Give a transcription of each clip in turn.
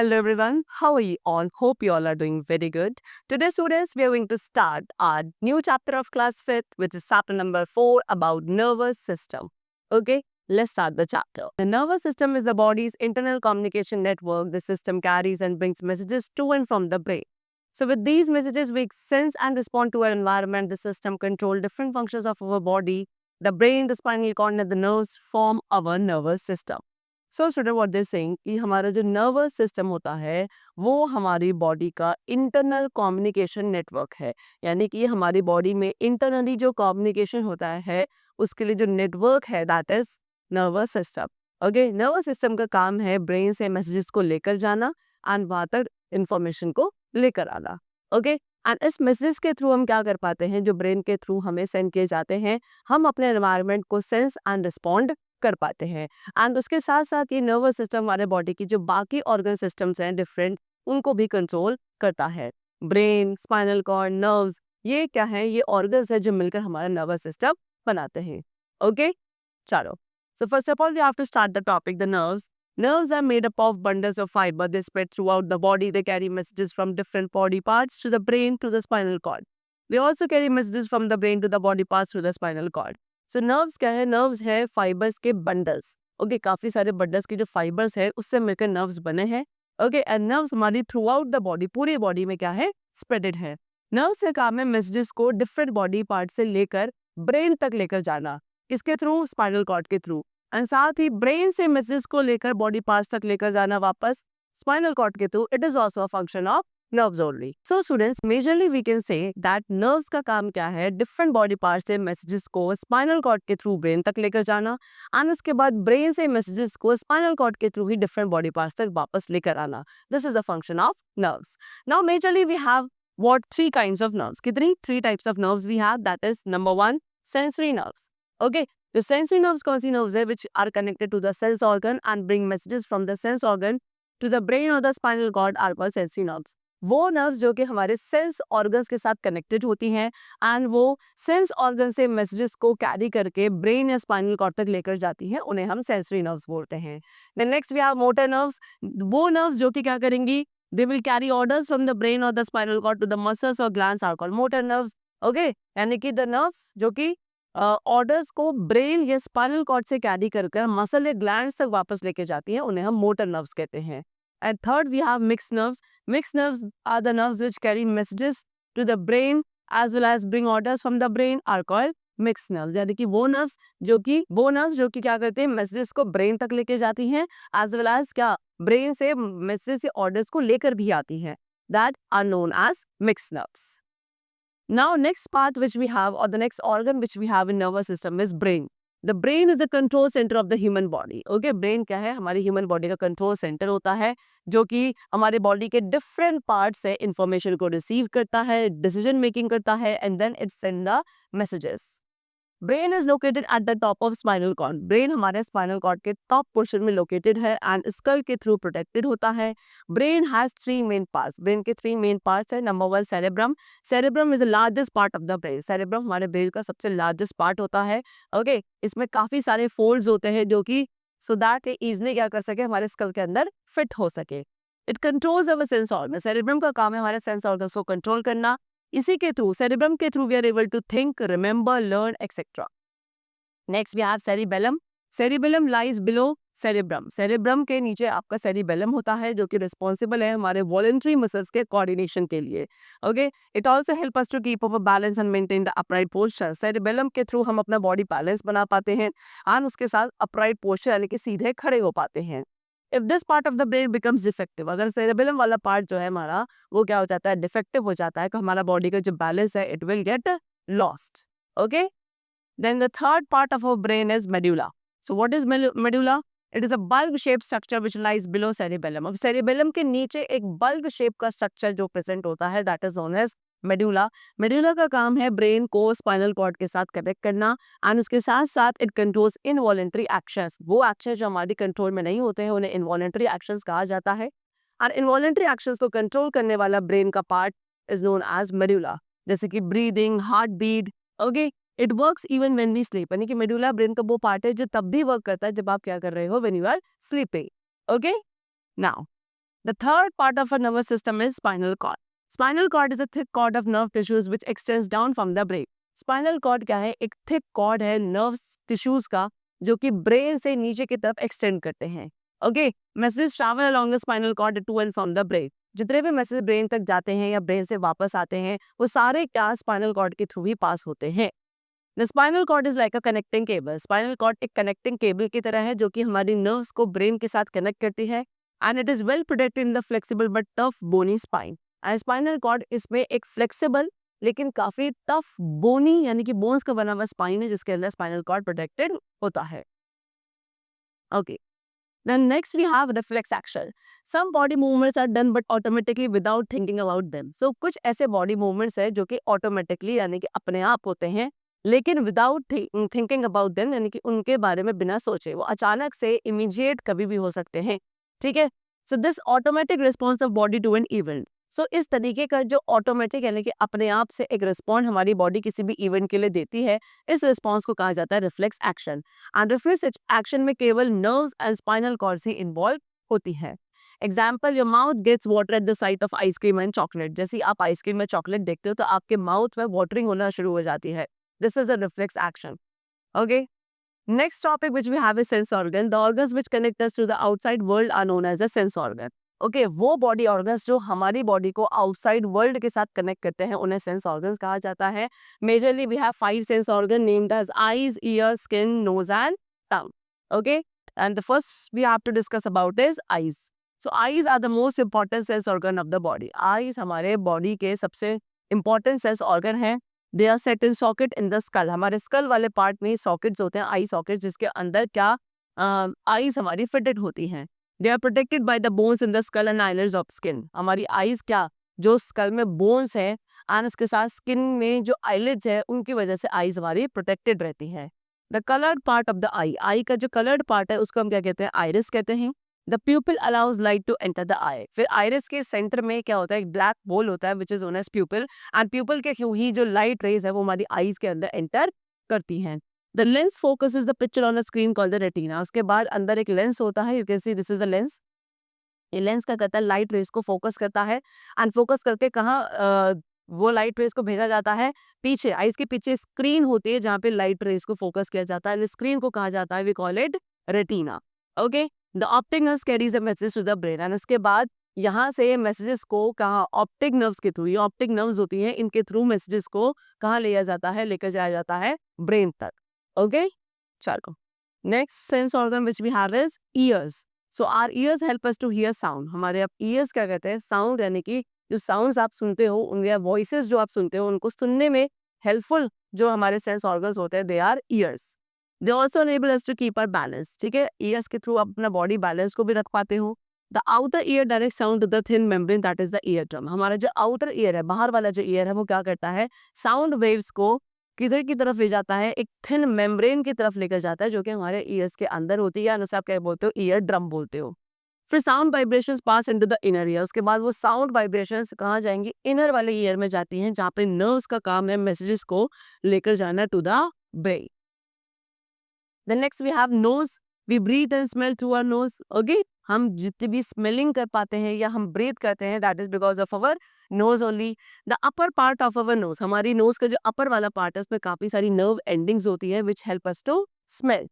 Hello everyone, how are you all? Hope you all are doing very good. Today students, we are going to start our new chapter of class 5th, which is chapter number 4 about nervous system. Okay, let's start the chapter. The nervous system is the body's internal communication network. The system carries and brings messages to and from the brain. So with these messages, we sense and respond to our environment. The system controls different functions of our body. The brain, the spinal cord and the nerves form our nervous system. So student what they saying कि हमारा जो nervous system होता है वो हमारी body का internal communication network है। यानी कि हमारी बॉडी में इंटरनली जो कम्युनिकेशन होता है उसके लिए जो नेटवर्क है that is nervous system. Okay, nervous system का काम है ब्रेन से मैसेजेस को लेकर जाना एंड वहाँ तक इंफॉर्मेशन को लेकर आना। ओके, एंड इस मैसेजेस के थ्रू हम क्या कर पाते हैं, जो ब्रेन के थ्रू हमें सेंड किए जाते हैं, हम अपने एनवायरनमेंट को सेंस एंड रिस्पॉन्ड कर पाते हैं। एंड उसके साथ साथ ये नर्वस सिस्टम हमारे बॉडी की जो बाकी ऑर्गन सिस्टम्स हैं डिफरेंट, उनको भी कंट्रोल करता है। ब्रेन, स्पाइनल कॉर्ड, नर्व्स, ये क्या है, ये ऑर्गन्स है जो मिलकर हमारा नर्वस सिस्टम बनाते हैं। ओके, चलो, so first of all we have to start the topic the nerves. Nerves are made up of bundles of fiber. They spread throughout the body. They carry messages from different body parts to the brain to the spinal cord. They also carry messages from the brain to the body parts through the spinal cord. So nerves क्या है, nerves है fibres के bundles. Okay, काफी सारे bundles के जो fibres है उससे मिलकर नर्व्स बने हैं। ओके, एंड नर्व्स हमारी थ्रू आउट द बॉडी, पूरी बॉडी में क्या है, स्प्रेडेड है। नर्व्स का काम है मैसेजेस को डिफरेंट बॉडी पार्ट से लेकर ब्रेन तक लेकर जाना। किसके थ्रू? स्पाइनल कॉर्ड के थ्रू। एंड साथ ही ब्रेन से मैसेजेस को लेकर बॉडी पार्ट्स तक लेकर जाना वापस स्पाइनल कॉर्ड के through. It is also a function of nerves only. So students, majorly we can say that nerves का काम क्या है, different body parts से messages को spinal cord के through brain तक लेकर जाना and उसके बाद brain से messages को spinal cord के through ही different body parts तक वापस लेकर आना. This is the function of nerves. Now majorly we have what three kinds of nerves. कितनी? Three types of nerves we have. That is number one, sensory nerves. Okay, the sensory nerves कौन सी nerves है which are connected to the sense organ and bring messages from the sense organ to the brain or the spinal cord are called sensory nerves. वो nerves जो कि हमारे sense organs के साथ connected होती हैं एंड वो सेंस ऑर्गन से मैसेजेस को कैरी करके ब्रेन या स्पाइनल कॉर्ड तक लेकर जाती हैं, उन्हें हम सेंसरी नर्व्स बोलते हैं। Then next we have motor nerves. वो नर्व्स जो कि क्या करेंगी, they will carry orders from the brain और the spinal cord to the muscles और glands are called motor nerves. Okay, यानी कि द नर्व्स जो कि ऑर्डर्स को ब्रेन या स्पाइनल कॉर्ड से कैरी कर मसल या ग्लैंड्स तक वापस लेके जाती हैं, उन्हें हम मोटर नर्व्स कहते हैं। And third, we have mixed nerves. Mixed nerves are the nerves which carry messages to the brain as well as bring orders from the brain are called mixed nerves. यानी कि वो nerves जो कि क्या करते हैं, messages को brain तक लेके जाती हैं as well as क्या brain से messages या orders को लेकर भी आती हैं, that are known as mixed nerves. Now next part which we have, or the next organ which we have in nervous system is brain. The brain is the control center of the human body. Okay, brain क्या है, हमारी human body का control center होता है जो कि हमारे body के different parts से information को receive करता है, decision making करता है and then it send the messages. Brain is located at the top of spinal cord. Brain हमारे spinal cord के top portion में located है and skull के through protected होता है. Brain has three main parts. Brain के three main parts है. Number one, cerebrum. Cerebrum is the largest part of the brain. Cerebrum हमारे brain का सबसे largest part होता है. Okay, इसमें काफी सारे folds होते हैं जो कि so that ये easily क्या कर सके, हमारे skull के अंदर fit हो सके. It controls our sense organs. Cerebrum का काम है हमारे sense organs को control करना. इसी के थ्रू, सेरिब्रम के through we are able to think, remember, learn etcetera. Next we have cerebellum. Cerebellum lies below cerebrum. Cerebrum के नीचे आपका सेरिबेलम होता है जो कि रिस्पॉन्सिबल है हमारे वॉलेंट्री मसल्स के कोऑर्डिनेशन के लिए। Okay, it also help us to keep our balance and maintain the upright posture. Cerebellum के थ्रू हम अपना बॉडी बैलेंस बना पाते हैं और उसके साथ अपराइट पोस्चर यानी कि सीधे खड़े हो पाते हैं। If this part of the brain becomes defective, अगर सेरेबेलम वाला पार्ट जो है हमारा वो क्या हो जाता है, डिफेक्टिव हो जाता है, तो हमारा बॉडी का जो बैलेंस है it will get lost. Okay, then the third part of our brain is medulla. So what is medulla? It is a bulb shape structure which lies below cerebellum. अब cerebellum के नीचे एक bulb shape का structure जो present होता है that is known as medulla. Medulla का काम है ब्रेन को स्पाइनल कॉर्ड के साथ कनेक्ट करना एंड उसके साथ साथ इट कंट्रोल्स इनवॉलेंट्री एक्शंस। वो एक्शन जो हमारी कंट्रोल में नहीं होते हैं उन्हें इनवॉलेंट्री एक्शंस कहा जाता है और इनवॉलेंट्री एक्शंस को कंट्रोल करने वाला ब्रेन का part is known as medulla, जैसे कि breathing, heart beat. Okay, it works even when we sleep, यानी कि मेडुला ब्रेन का वो पार्ट है जो तब भी वर्क करता है जब आप क्या कर रहे हो, when you are sleeping. Okay, now The third part of our nervous system is spinal cord. Spinal cord is a thick cord of nerve tissues which extends down from the brain. Spinal cord क्या है? एक thick cord है nerves tissues का जो कि brain से नीचे की तरफ extend करते हैं. Okay, messages travel along the spinal cord to and from the brain. जितने भी मैसेज ब्रेन तक जाते हैं या ब्रेन से वापस आते हैं वो सारे क्या स्पाइनल कॉर्ड के थ्रू ही पास होते हैं. The spinal cord is like a connecting cable. Spinal cord एक कनेक्टिंग केबल की तरह है जो कि हमारी नर्व्स को ब्रेन के साथ कनेक्ट करती है. And it is well protected in the flexible but tough bony spine. And spinal cord इसमें एक फ्लेक्सिबल लेकिन काफी टफ बोनी यानी कि बोन्स का बना हुआ स्पाइन है जिसके अंदर स्पाइनल कॉर्ड प्रोटेक्टेड होता है. Okay. Then next we have reflex action. Some body movements are done but automatically without thinking about them. So कुछ ऐसे body movements है जो कि automatically यानी कि अपने आप होते हैं लेकिन without thinking about them यानी कि उनके बारे में बिना सोचे वो अचानक से immediate कभी भी हो सकते हैं. ठीक है. So this automatic response of body to an event. सो इस तरीके का जो ऑटोमेटिक यानी कि अपने आप से एक रिस्पॉन्ड हमारी बॉडी किसी भी इवेंट के लिए देती है इस रिस्पॉन्स को कहा जाता है reflex action. And reflex action में केवल नर्व्स एंड स्पाइनल कॉर्ड्स ही इन्वॉल्व होती है. Example, your mouth gets water at the sight of ice cream and chocolate. जैसे आप आइसक्रीम में चॉकलेट देखते हो तो आपके माउथ में वाटरिंग होना शुरू हो जाती है. This is a reflex action. Okay. Next topic which we have is sense organ. The organs which connect us to the outside world are known as a sense organ. Okay वो body organs जो हमारी body को outside world के साथ connect करते हैं उन्हें sense organs कहा जाता है. Majorly we have 5 sense organ named as eyes, ear, skin, nose and tongue. Okay. And the first we have to discuss about is eyes. So eyes are the most important sense organ of the body. Eyes हमारे body के सबसे important sense organ है. They are set in socket in the skull. हमारे skull वाले part में sockets होते हैं, आई sockets, जिसके अंदर क्या आईज हमारी फिटेड होती हैं. They are protected by the bones in the skull and eyelids of skin. हमारी आईज क्या जो स्कल में बोन्स है एंड उसके साथ स्किन में जो आईलिड्स है उनकी वजह से आईज हमारी प्रोटेक्टेड रहती है. The coloured part of the eye, eye का जो कलर्ड पार्ट है उसको हम क्या कहते हैं? आइरिस कहते हैं. The pupil allows light to enter the eye. फिर आइरिस के सेंटर में क्या होता है? एक ब्लैक बोल होता है which is known as pupil. And pupil के थ्रू ही जो लाइट रेज है वो हमारी आईज के अंदर एंटर करती हैं. The lens focuses the picture on a screen called the retina. उसके बाद अंदर एक लेंस होता है. You can see this is the lens. ये लेंस क्या करता है? लाइट रेज को फोकस करता है एंड फोकस करके कहाँ वो लाइट रेज को भेजा जाता है? पीछे, आईज के पीछे स्क्रीन होती है जहाँ पे लाइट रेज को फोकस किया जाता है. स्क्रीन को कहा जाता है we call it retina. Okay. The optic nerves carries a message to the brain. And उसके बाद यहाँ से मैसेजेस को कहाँ? ऑप्टिक नर्व्स के थ्रू, ये ऑप्टिक नर्व्स होती हैं इनके थ्रू मैसेजेस को कहाँ लिया जाता है? लेकर जाया जाता है ब्रेन तक. Okay, चलो. Next sense organ which we have is ears. So our ears help us to hear sound. हमारे अब ears क्या कहते हैं? Sound यानी कि जो sounds आप सुनते हो उनके voices जो आप सुनते हो उनको सुनने में helpful जो हमारे sense organs होते हैं they are ears. They also enable us to keep our balance. ठीक है, ears के थ्रू आप अपना body balance को भी रख पाते हो. The outer ear directs sound to the thin membrane that is the eardrum. हमारा जो outer ear है, बाहर वाला जो ear है वो क्या करता है? Sound waves को किधर की तरफ ले जाता है? एक थिन मेम्ब्रेन की तरफ लेकर जाता है जो कि हमारे ईयर्स के अंदर होती है. उसे आप क्या बोलते हो? ईयर ड्रम बोलते हो. फिर sound vibrations pass into the inner ear. उसके बाद वो साउंड वाइब्रेशंस कहाँ जाएंगी? इनर वाले ईयर में जाती हैं जहाँ पे नर्व्स का काम है मैसेजेस को लेकर जाना to the brain. Then next we have nose. We breathe and smell through our nose. Okay. हम जितनी भी स्मेलिंग कर पाते हैं या हम ब्रीथ करते हैं that is because of our knows only. The upper part of our knows, हमारी नोज का जो अपर वाला पार्ट है उसमें काफी सारी नर्व एंडिंग्स होती है which help us to smell.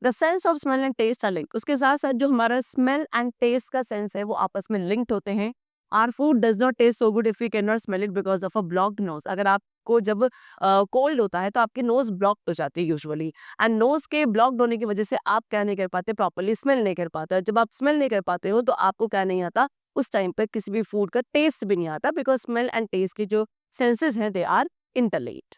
The sense of smell and taste are linked. उसके साथ साथ जो हमारा स्मेल एंड टेस्ट का सेंस है वो आपस में लिंक्ड होते हैं. Our food does not taste so good if you can not smell it because of a blocked nose. अगर आपको जब कोल्ड होता है तो आपकी नोज ब्लॉक हो जाती है यूजुअली एंड नोज के ब्लॉक्ड होने की वजह से आप क्या नहीं कर पाते? प्रॉपर्ली स्मेल नहीं कर पाते. जब आप स्मेल नहीं कर पाते हो तो आपको क्या नहीं आता? उस टाइम पर किसी भी फूड का टेस्ट भी नहीं आता बिकॉज स्मेल एंड टेस्ट की जो सेंसेस हैं they are interlinked.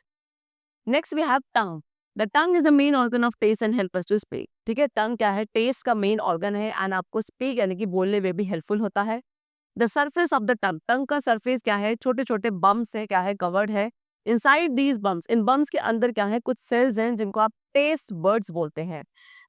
Next we have tongue. The tongue is the main organ of taste and help us to speak. ठीक है, टंग क्या है? टेस्ट का मेन ऑर्गन है एंड आपको स्पीक यानी कि बोलने में भी हेल्पफुल होता है. The surface of the tongue, tongue का सरफेस क्या है? छोटे छोटे बम्स है, क्या है? कवर्ड है. इनसाइड दीज बम्स, इन बम्स के अंदर क्या है? कुछ सेल्स हैं जिनको आप टेस्ट बर्ड्स बोलते हैं.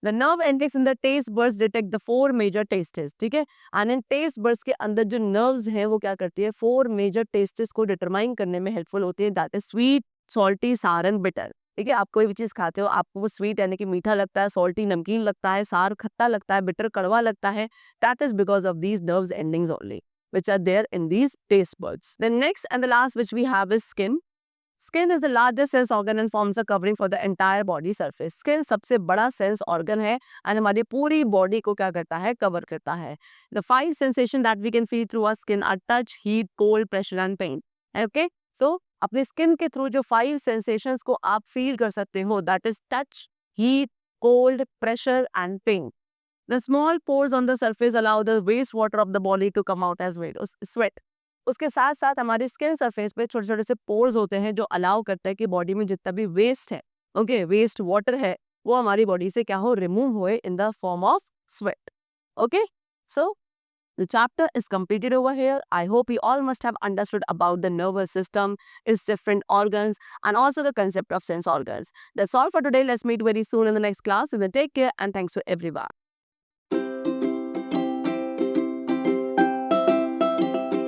The nerve endings in the taste buds detect the 4 major tastes. ठीक है, एंड इन टेस्ट बर्ड्स के अंदर जो नर्व्स हैं वो क्या करती है? 4 मेजर टेस्टेस को डिटरमाइन करने में हेल्पफुल होती है. दैट इज स्वीट, सॉल्टी, सार एंड बिटर. ठीक है, आप कोई भी चीज़ खाते हो, आपको वो स्वीट यानी कि मीठा लगता है, सॉल्टी नमकीन लगता है, सार खट्टा लगता है, बिटर कड़वा लगता है, that is because of these nerves endings only, which are there in these taste buds. The next and the last which we have is skin. Skin is the largest sense organ and forms a covering for the entire body surface. Skin सबसे बड़ा sense organ है and हमारी पूरी body को क्या करता है, cover करता है. The 5 sensation that we can feel through our skin are touch, heat, cold, pressure and pain. Okay? So अपने स्किन के थ्रू जो 5 सेंसेशंस को आप फील कर सकते हो, that is touch, heat, cold, pressure and pain. The small pores on the surface allow the waste water of the body to come out as sweat. उसके साथ साथ हमारे स्किन सरफेस पे छोटे छोटे से पोर्स होते हैं जो अलाउ करते हैं कि बॉडी में जितना भी वेस्ट है, ओके, वेस्ट वाटर है, वो हमारी बॉडी से क्या हो, रिमूव हुए in the form of sweat. Okay, so the chapter is completed over here. I hope you all must have understood about the nervous system, its different organs, and also the concept of sense organs. That's all for today. Let's meet very soon in the next class. And then take care and thanks to everyone.